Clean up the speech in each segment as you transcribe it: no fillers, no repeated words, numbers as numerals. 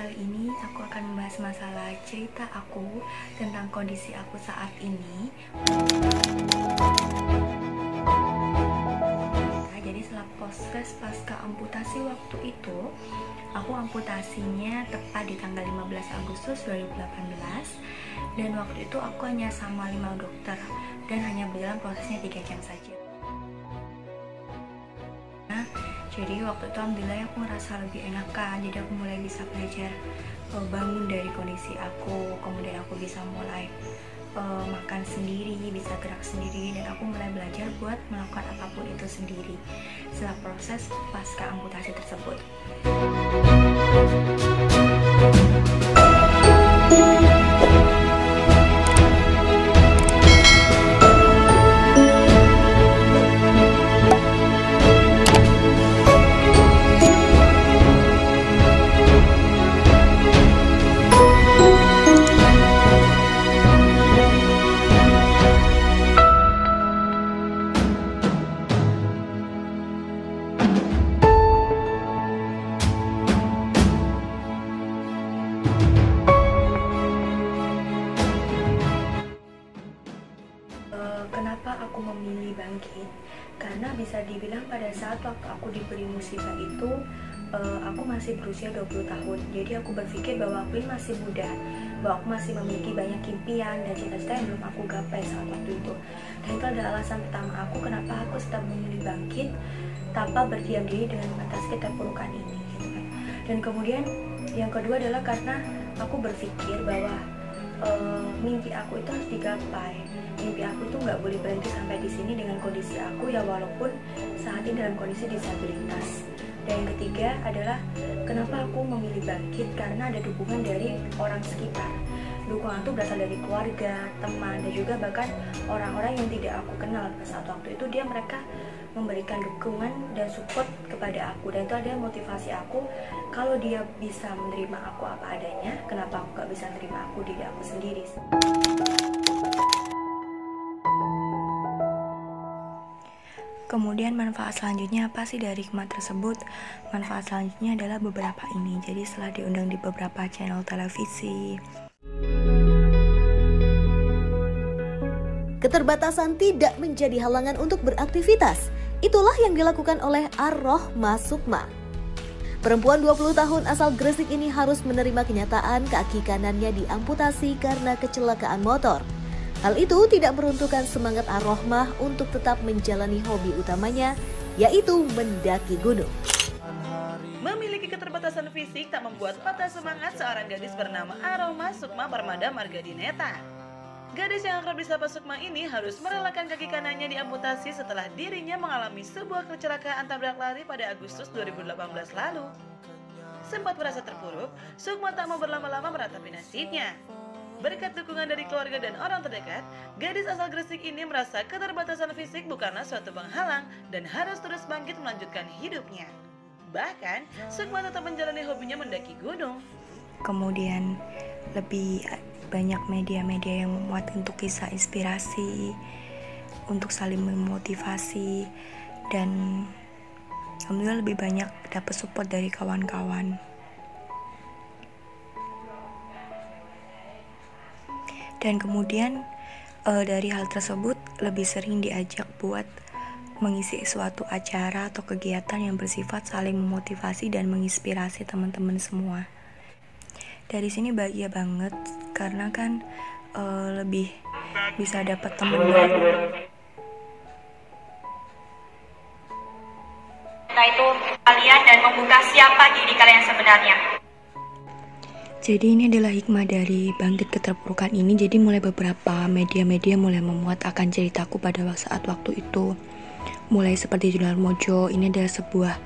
kali ini aku akan membahas masalah cerita aku tentang kondisi aku saat ini. Jadi setelah proses pasca amputasi waktu itu, aku amputasinya tepat di tanggal 15 Agustus 2018. Dan waktu itu aku hanya sama 5 dokter dan hanya berjalan prosesnya 3 jam saja. Jadi waktu itu alhamdulillah aku ngerasa lebih enakan. Jadi aku mulai bisa belajar bangun dari kondisi aku. Kemudian aku bisa mulai makan sendiri, bisa gerak sendiri. Dan aku mulai belajar buat melakukan apapun itu sendiri setelah proses pasca amputasi tersebut. Kenapa aku memilih bangkit? Karena bisa dibilang pada saat waktu aku diberi musibah itu aku masih berusia 20 tahun. Jadi aku berpikir bahwa aku ini masih muda, bahwa aku masih memiliki banyak impian dan cita-cita yang belum aku gapai saat waktu itu. Dan itu adalah alasan pertama aku kenapa aku tetap memilih bangkit tanpa berdiam diri dengan mengatasi keterpurukan ini, gitu kan. Dan kemudian yang kedua adalah karena aku berpikir bahwa mimpi aku itu harus digapai. Mimpi aku itu nggak boleh berhenti sampai di sini dengan kondisi aku ya, walaupun saat ini dalam kondisi disabilitas. Dan yang ketiga adalah kenapa aku memilih bangkit, karena ada dukungan dari orang sekitar. Dukungan itu berasal dari keluarga, teman, dan juga bahkan orang-orang yang tidak aku kenal pada saat waktu itu. Mereka memberikan dukungan dan support kepada aku, dan itu ada motivasi aku. Kalau dia bisa menerima aku apa adanya, kenapa aku gak bisa menerima diri aku sendiri. Kemudian manfaat selanjutnya apa sih dari hikmah tersebut? Manfaat selanjutnya adalah beberapa ini. Jadi setelah diundang di beberapa channel televisi, keterbatasan tidak menjadi halangan untuk beraktivitas. Itulah yang dilakukan oleh Ar-Rohmah Sukma. Perempuan 20 tahun asal Gresik ini harus menerima kenyataan kaki kanannya diamputasi karena kecelakaan motor. Hal itu tidak meruntuhkan semangat Ar-Rohmah untuk tetap menjalani hobi utamanya, yaitu mendaki gunung. Memiliki keterbatasan fisik tak membuat patah semangat seorang gadis bernama Ar-Rohmah Sukma Parmada Margadineta. Gadis yang akrab disapa Sukma ini harus merelakan kaki kanannya diamputasi setelah dirinya mengalami sebuah kecelakaan tabrak lari pada Agustus 2018 lalu. Sempat merasa terpuruk, Sukma tak mau berlama-lama meratapi nasibnya. Berkat dukungan dari keluarga dan orang terdekat, gadis asal Gresik ini merasa keterbatasan fisik bukanlah suatu penghalang dan harus terus bangkit melanjutkan hidupnya. Bahkan, Sukma tetap menjalani hobinya mendaki gunung. kemudian lebih banyak media-media yang memuat untuk kisah inspirasi, untuk saling memotivasi, dan alhamdulillah lebih banyak dapat support dari kawan-kawan. Dan kemudian dari hal tersebut lebih sering diajak buat mengisi suatu acara atau kegiatan yang bersifat saling memotivasi dan menginspirasi teman-teman semua. Dari sini bahagia banget karena kan lebih bisa dapat teman baru. Itu kalian dan membuka siapa diri kalian sebenarnya. Jadi ini adalah hikmah dari bangkit keterpurukan ini. Jadi mulai beberapa media-media mulai memuat akan ceritaku pada saat waktu itu. Mulai seperti jurnal Mojo, ini adalah sebuah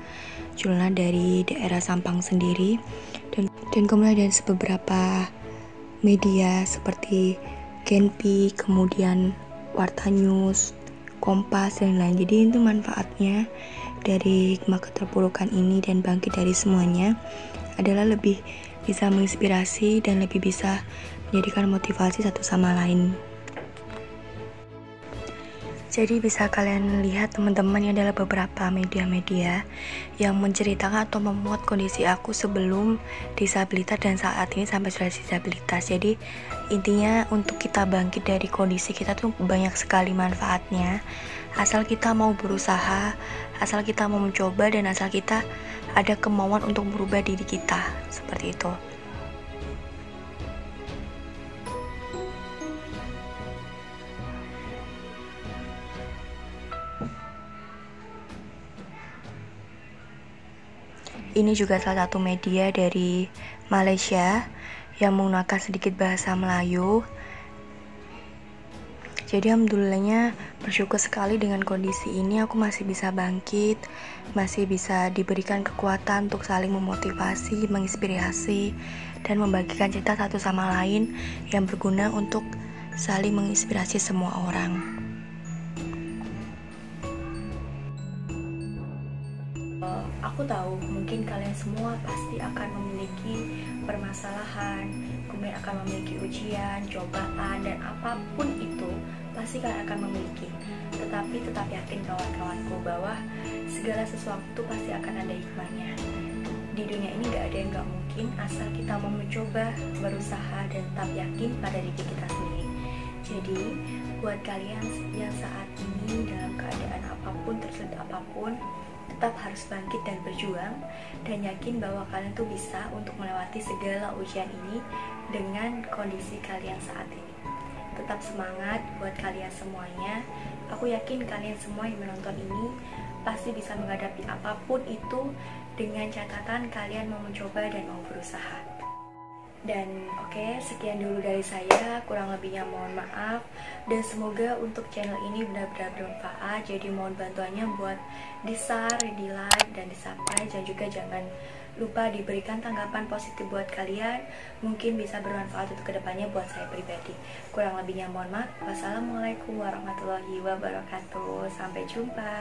jurnal dari daerah Sampang sendiri. Dan kemudian ada beberapa media seperti Genpi, kemudian Warta News, Kompas, dan lain. Jadi itu manfaatnya dari hikmah keterpurukan ini dan bangkit dari semuanya adalah lebih bisa menginspirasi dan lebih bisa menjadikan motivasi satu sama lain. Jadi bisa kalian lihat teman-teman, ini adalah beberapa media-media yang menceritakan atau memuat kondisi aku sebelum disabilitas dan saat ini sampai sudah disabilitas. Jadi intinya untuk kita bangkit dari kondisi kita tuh banyak sekali manfaatnya. Asal kita mau berusaha, asal kita mau mencoba, dan asal kita ada kemauan untuk merubah diri kita. Seperti itu. Ini juga salah satu media dari Malaysia yang menggunakan sedikit bahasa Melayu. Jadi alhamdulillahnya bersyukur sekali dengan kondisi ini aku masih bisa bangkit, masih bisa diberikan kekuatan untuk saling memotivasi, menginspirasi, dan membagikan cerita satu sama lain yang berguna untuk saling menginspirasi semua orang. Aku tahu mungkin kalian semua pasti akan memiliki permasalahan, kemudian akan memiliki ujian, cobaan, dan apapun itu pasti kalian akan memiliki. Tetapi tetap yakin kawan-kawanku bahwa segala sesuatu pasti akan ada hikmahnya. Di dunia ini gak ada yang gak mungkin asal kita mau mencoba, berusaha, dan tetap yakin pada diri kita sendiri. Jadi buat kalian yang saat ini dalam keadaan apapun, tersulit apapun, tetap harus bangkit dan berjuang, dan yakin bahwa kalian tuh bisa untuk melewati segala ujian ini dengan kondisi kalian saat ini. Tetap semangat buat kalian semuanya. Aku yakin kalian semua yang menonton ini pasti bisa menghadapi apapun itu dengan catatan kalian mau mencoba dan mau berusaha. Dan oke, sekian dulu dari saya, kurang lebihnya mohon maaf, dan semoga untuk channel ini benar-benar bermanfaat. Jadi mohon bantuannya buat di-share, di-like, dan di-subscribe, dan juga jangan lupa diberikan tanggapan positif buat kalian, mungkin bisa bermanfaat untuk kedepannya buat saya pribadi. Kurang lebihnya mohon maaf. Wassalamualaikum warahmatullahi wabarakatuh, sampai jumpa.